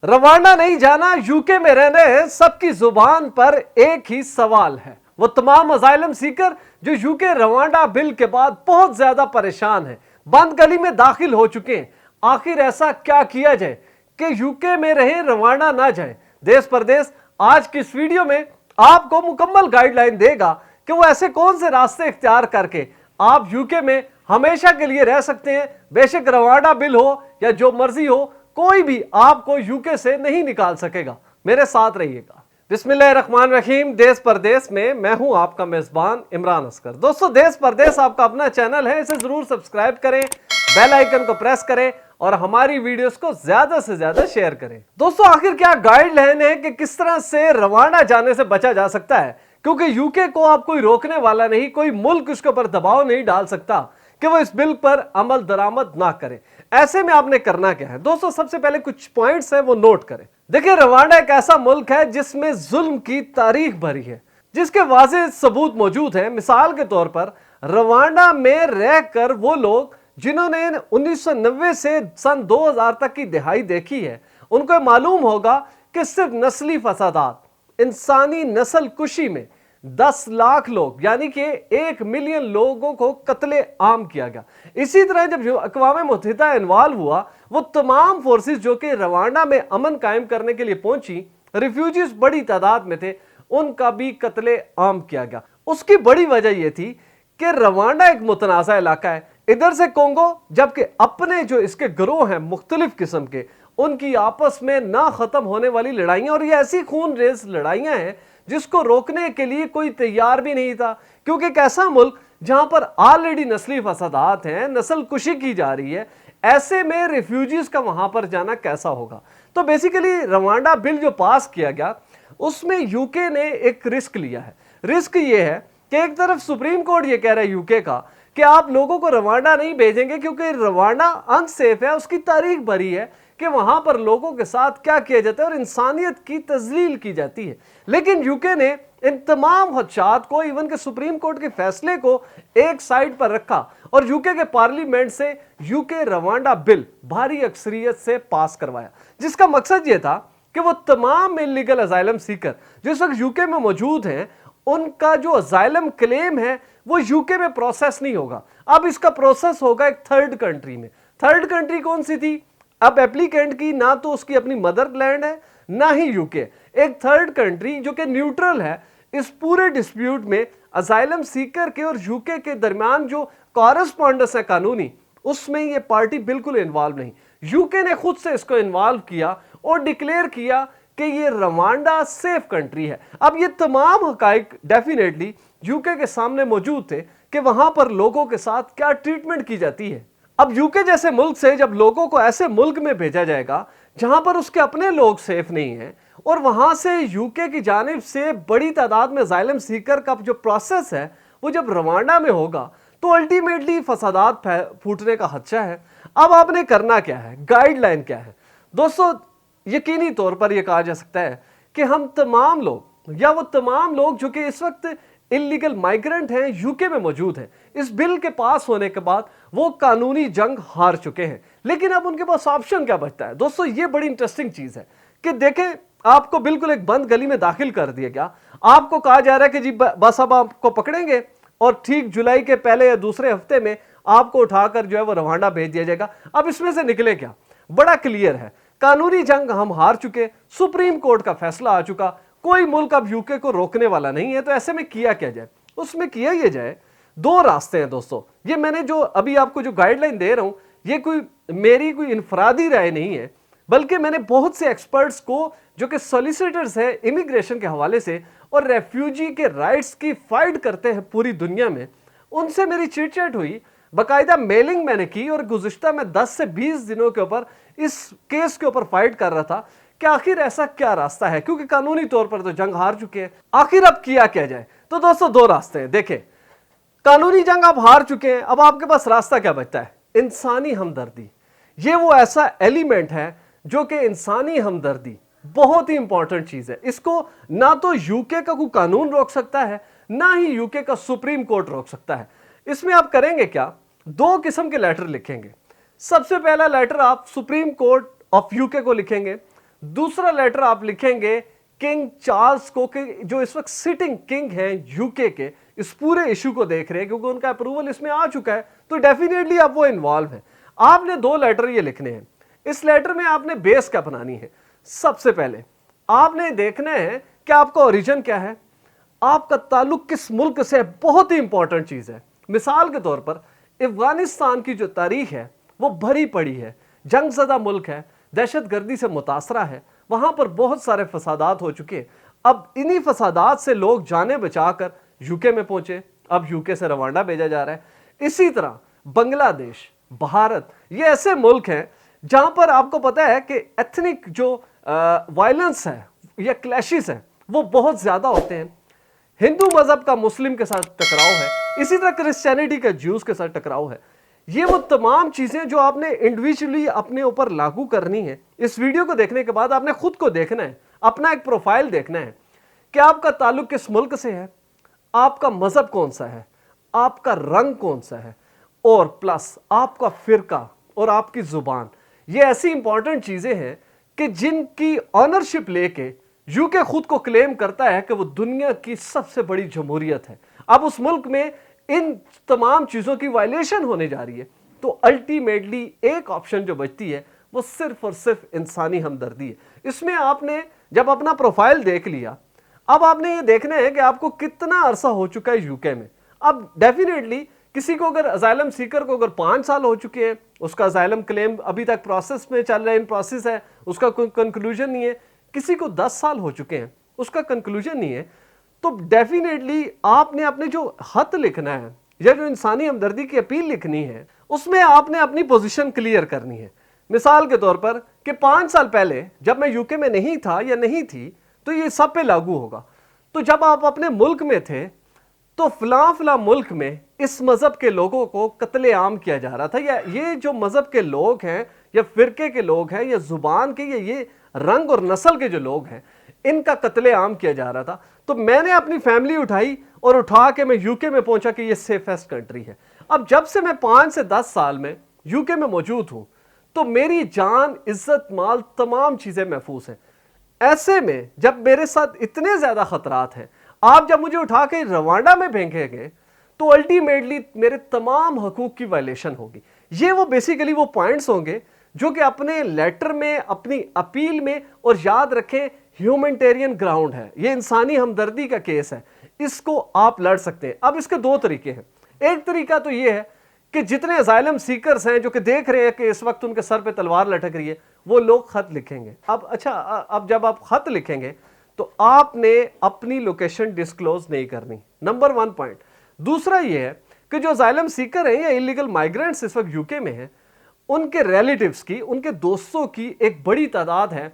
Rwanda नहीं जाना, UK में रहने सबकी जुबान पर एक ही सवाल है। वो तमाम असाइलम सीकर जो यूके रवांडा बिल के बाद बहुत ज्यादा परेशान हैं, बंद गली में दाखिल हो चुके हैं। आखिर ऐसा क्या किया जाए कि यूके में रहे, रवांडा ना जाए। देश परदेश आज की इस वीडियो में आपको मुकम्मल गाइडलाइन देगा कि वो ऐसे कौन से रास्ते इख्तियार करके आप यूके में हमेशा के लिए रह सकते हैं। बेशक रवांडा बिल हो या जो मर्जी हो, कोई भी आपको यूके से नहीं निकाल सकेगा। मेरे साथ रहिएगा। बिस्मिल्लाहिर्रहमानिर्रहीम। देश परदेश में मैं हूं आपका मेजबान इमरान असगर। दोस्तों, देश परदेश आपका अपना चैनल है, इसे जरूर सब्सक्राइब करें, बेल आइकन को प्रेस करें और हमारी वीडियोस को ज्यादा से ज्यादा शेयर करें। दोस्तों, आखिर क्या गाइडलाइन है कि किस तरह से रवांडा जाने से बचा जा सकता है, क्योंकि यूके को आप कोई रोकने वाला नहीं, कोई मुल्क उसके ऊपर दबाव नहीं डाल सकता कि वो इस बिल पर अमल दरामद ना करे। ऐसे में आपने करना क्या है दोस्तों, सबसे पहले कुछ पॉइंट्स है वो नोट करें। देखिए, रवांडा एक ऐसा मुल्क है जिसमें जुल्म की तारीख भरी है, जिसके वाज़ेह सबूत मौजूद हैं। मिसाल के तौर पर रवांडा में रहकर वो लोग जिन्होंने 1990 से सन 2000 तक की दिहाई देखी है, उनको मालूम होगा कि सिर्फ नस्ली फसादात, इंसानी नस्ल कुशी में 10 लाख लोग यानी कि 1 मिलियन लोगों को कत्ले आम किया गया। इसी तरह जब अक़वाम मुत्तहिदा इन्वॉल्व हुआ, वो तमाम फोर्सेस जो कि रवांडा में अमन कायम करने के लिए पहुंची, रिफ्यूजीज बड़ी तादाद में थे, उनका भी कत्ले आम किया गया। उसकी बड़ी वजह यह थी कि रवांडा एक मुतनाज़ा इलाका है। इधर से कोंगो, जबकि अपने जो इसके गिरोह हैं मुख्तलिफ किस्म के, उनकी आपस में ना खत्म होने वाली लड़ाइयां, और ये ऐसी खून रेज लड़ाइयां हैं जिसको रोकने के लिए कोई तैयार भी नहीं था। क्योंकि एक ऐसा मुल्क जहां पर ऑलरेडी नस्ली फसादात हैं, नस्ल कुशी की जा रही है, ऐसे में रिफ्यूजीज का वहां पर जाना कैसा होगा। तो बेसिकली रवांडा बिल जो पास किया गया, उसमें यूके ने एक रिस्क लिया है। रिस्क ये है कि एक तरफ सुप्रीम कोर्ट ये कह रहा है यूके का कि आप लोगों को रवांडा नहीं भेजेंगे क्योंकि रवांडा अनसेफ है, उसकी तारीख भरी है कि वहां पर लोगों के साथ क्या किया जाता है और इंसानियत की तजलील की जाती है। लेकिन यूके ने इन तमाम खदशात को, इवन के सुप्रीम कोर्ट के फैसले को एक साइड पर रखा और यूके के पार्लियामेंट से यूके रवांडा बिल भारी अक्सरियत से पास करवाया, जिसका मकसद यह था कि वो तमाम इल्लीगल असाइलम सीकर जो इस वक्त यूके में मौजूद हैं, उनका जो असाइलम क्लेम है वो यूके में प्रोसेस नहीं होगा। अब इसका प्रोसेस होगा एक थर्ड कंट्री में। थर्ड कंट्री कौन सी थी? अब एप्लीकेंट की ना तो उसकी अपनी मदरलैंड है, ना ही यूके। एक थर्ड कंट्री जो कि न्यूट्रल है इस पूरे डिस्प्यूट में। असाइलम सीकर के और यूके के दरमियान जो कॉरेस्पॉन्डेंस है कानूनी, उसमें ये पार्टी बिल्कुल इन्वॉल्व नहीं। यूके ने खुद से इसको इन्वॉल्व किया और डिक्लेयर किया कि ये रवांडा सेफ कंट्री है। अब ये तमाम हकाइक डेफिनेटली यूके के सामने मौजूद थे कि वहां पर लोगों के साथ क्या ट्रीटमेंट की जाती है। अब यूके जैसे मुल्क से जब लोगों को ऐसे मुल्क में भेजा जाएगा जहां पर उसके अपने लोग सेफ नहीं हैं, और वहां से यूके की जानिब से बड़ी तादाद में असाइलम सीकर का जो प्रोसेस है वो जब रवांडा में होगा, तो अल्टीमेटली फसादात फूटने का खदशा है। अब आपने करना क्या है, गाइडलाइन क्या है दोस्तों? यकीनी तौर पर यह कहा जा सकता है कि हम तमाम लोग या वो तमाम लोग जो कि इस वक्त इल्लीगल माइग्रेंट हैं, यूके में मौजूद हैं, इस बिल के पास होने के बाद वो कानूनी जंग हार चुके हैं। लेकिन अब उनके पास ऑप्शन क्या बचता है दोस्तों? ये बड़ी इंटरेस्टिंग चीज है कि देखें, आपको बिल्कुल एक बंद गली में दाखिल कर दिया गया। आपको कहा जा रहा है कि जी बस अब आपको पकड़ेंगे और ठीक जुलाई के पहले या दूसरे हफ्ते में आपको उठाकर जो है वो रवांडा भेज दिया जाएगा। अब इसमें से निकले क्या? बड़ा क्लियर है, कानूनी जंग हम हार चुके, सुप्रीम कोर्ट का फैसला आ चुका, कोई मुल्क अब यूके को रोकने वाला नहीं है। तो ऐसे में किया क्या जाए? उसमें किया यह जाए, दो रास्ते हैं दोस्तों। ये मैंने जो अभी आपको जो गाइडलाइन दे रहा हूं, ये कोई मेरी कोई इनफरादी राय नहीं है, बल्कि मैंने बहुत से एक्सपर्ट्स को जो कि सॉलिसिटर्स हैं इमिग्रेशन के हवाले से और रेफ्यूजी के राइट्स की फाइट करते हैं पूरी दुनिया में, उनसे मेरी चिट चैट हुई, बाकायदा मेलिंग मैंने की और गुज़िश्ता में 10 से 20 दिनों के ऊपर इस केस के ऊपर फाइट कर रहा था कि आखिर ऐसा क्या रास्ता है, क्योंकि कानूनी तौर पर तो जंग हार चुके हैं। आखिर अब किया क्या जाए? तो दोस्तों, दो रास्ते हैं। देखें, कानूनी जंग आप हार चुके हैं, अब आपके पास रास्ता क्या बचता है? इंसानी हमदर्दी। ये वो ऐसा एलिमेंट है जो कि इंसानी हमदर्दी बहुत ही इंपॉर्टेंट चीज है। इसको ना तो यूके का कोई कानून रोक सकता है, ना ही यूके का सुप्रीम कोर्ट रोक सकता है। इसमें आप करेंगे क्या? दो किस्म के लेटर लिखेंगे। सबसे पहला लेटर आप सुप्रीम कोर्ट ऑफ यूके को लिखेंगे, दूसरा लेटर आप लिखेंगे किंग चार्ल्स को, कि जो इस वक्त सिटिंग किंग हैं यूके के, इस पूरे इशू को देख रहे हैं, क्योंकि उनका अप्रूवल इसमें आ चुका है, तो डेफिनेटली अब वो इन्वॉल्व है। आपने 2 लेटर ये लिखने हैं। इस लेटर में आपने बेस क्या बनानी है? सबसे पहले आपने देखना है कि आपका ओरिजिन क्या है, आपका ताल्लुक किस मुल्क से है। बहुत ही इंपॉर्टेंट चीज है। मिसाल के तौर पर अफगानिस्तान की जो तारीख है वो भरी पड़ी है, जंगज़दा मुल्क है, दहशतगर्दी से मुतासरा है, वहां पर बहुत सारे फसादात हो चुके हैं। अब इन्हीं फसादात से लोग जाने बचाकर यूके में पहुंचे, अब यूके से रवांडा भेजा जा रहा है। इसी तरह बांग्लादेश, भारत, ये ऐसे मुल्क हैं जहां पर आपको पता है कि एथनिक जो वायलेंस है या क्लैशेस है वो बहुत ज्यादा होते हैं। हिंदू मजहब का मुस्लिम के साथ टकराव है, इसी तरह क्रिश्चियनिटी का ज्यूस के साथ टकराव है। ये वो तमाम चीजें जो आपने इंडिविजुअली अपने ऊपर लागू करनी है। इस वीडियो को देखने के बाद आपने खुद को देखना है, अपना एक प्रोफाइल देखना है कि आपका ताल्लुक किस मुल्क से है, आपका मजहब कौन सा है, आपका रंग कौन सा है, और प्लस आपका फिरका और आपकी जुबान। ये ऐसी इंपॉर्टेंट चीजें हैं कि जिनकी ऑनरशिप लेके यूके खुद को क्लेम करता है कि वो दुनिया की सबसे बड़ी जमहूरियत है। अब उस मुल्क में इन तमाम चीजों की वायलेशन होने जा रही है, तो अल्टीमेटली एक ऑप्शन जो बचती है वो सिर्फ और सिर्फ इंसानी हमदर्दी है। इसमें आपने जब अपना प्रोफाइल देख लिया, अब आपने ये देखना है कि आपको कितना अरसा हो चुका है यूके में। अब डेफिनेटली किसी को अगर अजाइलम सीकर को अगर 5 साल हो चुके हैं, उसका अजाइलम क्लेम अभी तक प्रोसेस में चल रहा है, इन प्रोसेस है, उसका कोई कंक्लूजन नहीं है। किसी को 10 साल हो चुके हैं, उसका कंक्लूजन नहीं है। तो डेफिनेटली आपने अपने जो खत लिखना है या जो इंसानी हमदर्दी की अपील लिखनी है, उसमें आपने अपनी पोजीशन क्लियर करनी है। मिसाल के तौर पर कि 5 साल पहले जब मैं यूके में नहीं था या नहीं थी, तो ये सब पे लागू होगा। तो जब आप अपने मुल्क में थे तो फला मुल्क में इस मजहब के लोगों को कत्लेआम किया जा रहा था, या ये जो मजहब के लोग हैं या फिरके के लोग हैं या जुबान के या ये रंग और नस्ल के जो लोग हैं, इनका कत्लेआम किया जा रहा था। तो मैंने अपनी फैमिली उठाई और उठा के मैं यूके में पहुंचा कि ये सेफेस्ट कंट्री है। अब जब से मैं 5 से 10 साल में यूके में मौजूद हूं, तो मेरी जान, इज्जत, माल, तमाम चीजें महफूज हैं। ऐसे में जब मेरे साथ इतने ज्यादा खतरात हैं, आप जब मुझे उठा के रवांडा में फेंकेंगे तो अल्टीमेटली मेरे तमाम हकूक की वायलेशन होगी। ये वो बेसिकली वो पॉइंट्स होंगे जो कि अपने लेटर में, अपनी अपील में, और याद रखें ह्यूमैनिटेरियन ग्राउंड है, ये इंसानी हमदर्दी का केस है, इसको आप लड़ सकते हैं। अब इसके 2 तरीके हैं। एक तरीका तो ये है कि जितने असाइलम सीकर्स हैं जो कि देख रहे हैं कि इस वक्त उनके सर पे तलवार लटक रही है, वो लोग खत लिखेंगे। अब जब आप खत लिखेंगे तो आपने अपनी लोकेशन डिस्क्लोज नहीं करनी, नंबर 1 पॉइंट। दूसरा ये है कि जो असाइलम सीकर हैं या इलीगल माइग्रेंट्स इस वक्त यूके में हैं, उनके रिलेटिव्स की, उनके दोस्तों की एक बड़ी तादाद है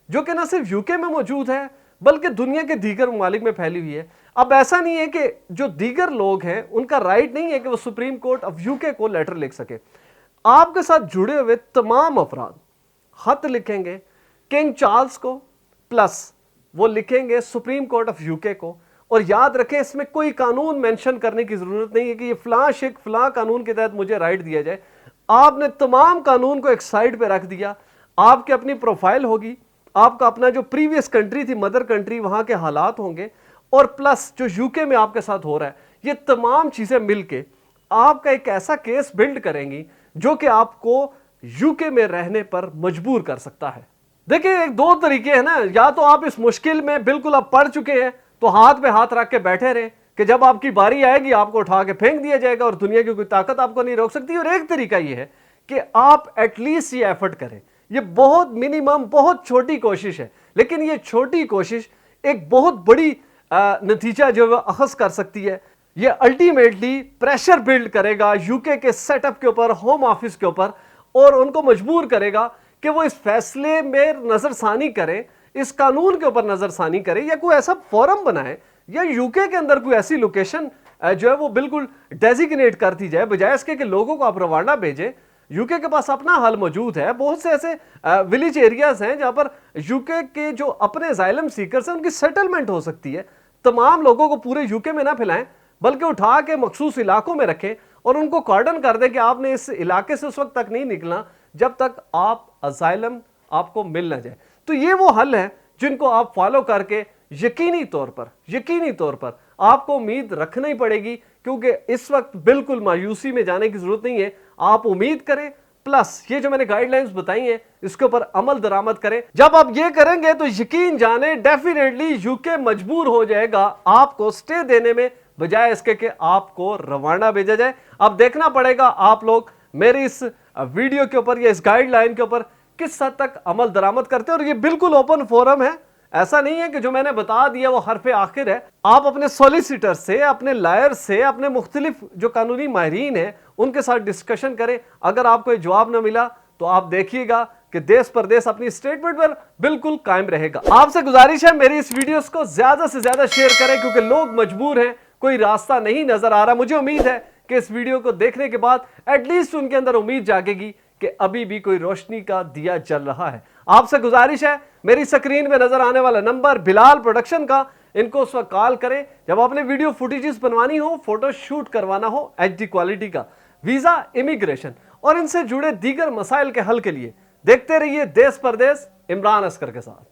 जो कि ना सिर्फ यूके में मौजूद है बल्कि दुनिया के दीगर ममालिक में फैली हुई है। अब ऐसा नहीं है कि जो दीगर लोग हैं उनका राइट नहीं है कि वो सुप्रीम कोर्ट ऑफ यूके को लेटर लिख सके। आपके साथ जुड़े हुए तमाम अफराद खत लिखेंगे किंग चार्ल्स को, प्लस वो लिखेंगे सुप्रीम कोर्ट ऑफ यूके को। और याद रखें, इसमें कोई कानून मेंशन करने की जरूरत नहीं है कि ये फलां शिक फलां कानून के तहत मुझे राइट दिया जाए। आपने तमाम कानून को एक साइड पे रख दिया। आपकी अपनी प्रोफाइल होगी, आपका अपना जो प्रीवियस कंट्री थी, मदर कंट्री, वहां के हालात होंगे, और प्लस जो यूके में आपके साथ हो रहा है, ये तमाम चीजें मिलके आपका एक ऐसा केस बिल्ड करेंगी जो कि आपको यूके में रहने पर मजबूर कर सकता है। देखिए, एक 2 तरीके हैं ना, या तो आप इस मुश्किल में बिल्कुल आप पड़ चुके हैं तो हाथ पे हाथ रख के बैठे रहे कि जब आपकी बारी आएगी आपको उठा के फेंक दिया जाएगा और दुनिया की कोई ताकत आपको नहीं रोक सकती। और एक तरीका ये है कि आप एटलीस्ट ये एफर्ट करें। ये बहुत मिनिमम, बहुत छोटी कोशिश है, लेकिन ये छोटी कोशिश एक बहुत बड़ी नतीजा जो है अखज़ कर सकती है। ये अल्टीमेटली प्रेशर बिल्ड करेगा यूके के सेटअप के ऊपर, होम ऑफिस के ऊपर, और उनको मजबूर करेगा कि वो इस फैसले में नजरसानी करें, इस कानून के ऊपर नजरसानी करें, या कोई ऐसा फोरम बनाए, या यूके के अंदर कोई ऐसी लोकेशन जो है वो बिल्कुल डेजिग्नेट कर दी जाए, बजाय इसके कि लोगों को आप रवांडा भेजें। यूके के पास अपना हल मौजूद है। बहुत से ऐसे विलेज एरियाज हैं जहां पर यूके के जो अपने असाइलम सीकर्स हैं उनकी सेटलमेंट हो सकती है। तमाम लोगों को पूरे यूके में ना फैलाएं, बल्कि उठा के मखसूस इलाकों में रखें और उनको कॉर्डन कर दें कि आपने इस इलाके से उस वक्त तक नहीं निकलना जब तक आप असाइलम आपको मिल ना जाए। तो ये वो हल है जिनको आप फॉलो करके यकीनी तौर पर आपको उम्मीद रखना ही पड़ेगी, क्योंकि इस वक्त बिल्कुल मायूसी में जाने की जरूरत नहीं है। आप उम्मीद करें, प्लस ये जो मैंने गाइडलाइंस बताई हैं इसके ऊपर अमल दरामद करें। जब आप ये करेंगे तो यकीन जाने डेफिनेटली यूके मजबूर हो जाएगा आपको स्टे देने में, बजाय इसके कि आपको रवांडा भेजा जाए। अब देखना पड़ेगा आप लोग मेरी इस वीडियो के ऊपर या इस गाइडलाइन के ऊपर किस हद तक अमल दरामद करते हैं। और ये बिल्कुल ओपन फोरम है, ऐसा नहीं है कि जो मैंने बता दिया वो हरफ आखिर है। आप अपने सॉलिसिटर से, अपने लायर से, अपने मुख्तलिफ जो कानूनी माहिरीन है उनके साथ डिस्कशन करें। अगर आपको ये जवाब न मिला तो आप देखिएगा कि देश परदेश अपनी स्टेटमेंट पर बिल्कुल कायम रहेगा। आपसे गुजारिश है मेरी इस वीडियोस को ज्यादा से ज्यादा शेयर करें, क्योंकि लोग मजबूर हैं, कोई रास्ता नहीं नजर आ रहा। मुझे उम्मीद है कि इस वीडियो को देखने के बाद एटलीस्ट उनके अंदर उम्मीद जागेगी कि अभी भी कोई रोशनी का दिया जल रहा है। आपसे गुजारिश है मेरी स्क्रीन पे नजर आने वाला नंबर बिलाल प्रोडक्शन का, इनको उस वक्त कॉल करें जब आपने वीडियो फुटेजेस बनवानी हो, फोटो शूट करवाना हो HD क्वालिटी का, वीजा, इमिग्रेशन और इनसे जुड़े दीगर मसाइल के हल के लिए। देखते रहिए देश परदेश इमरान असकर के साथ।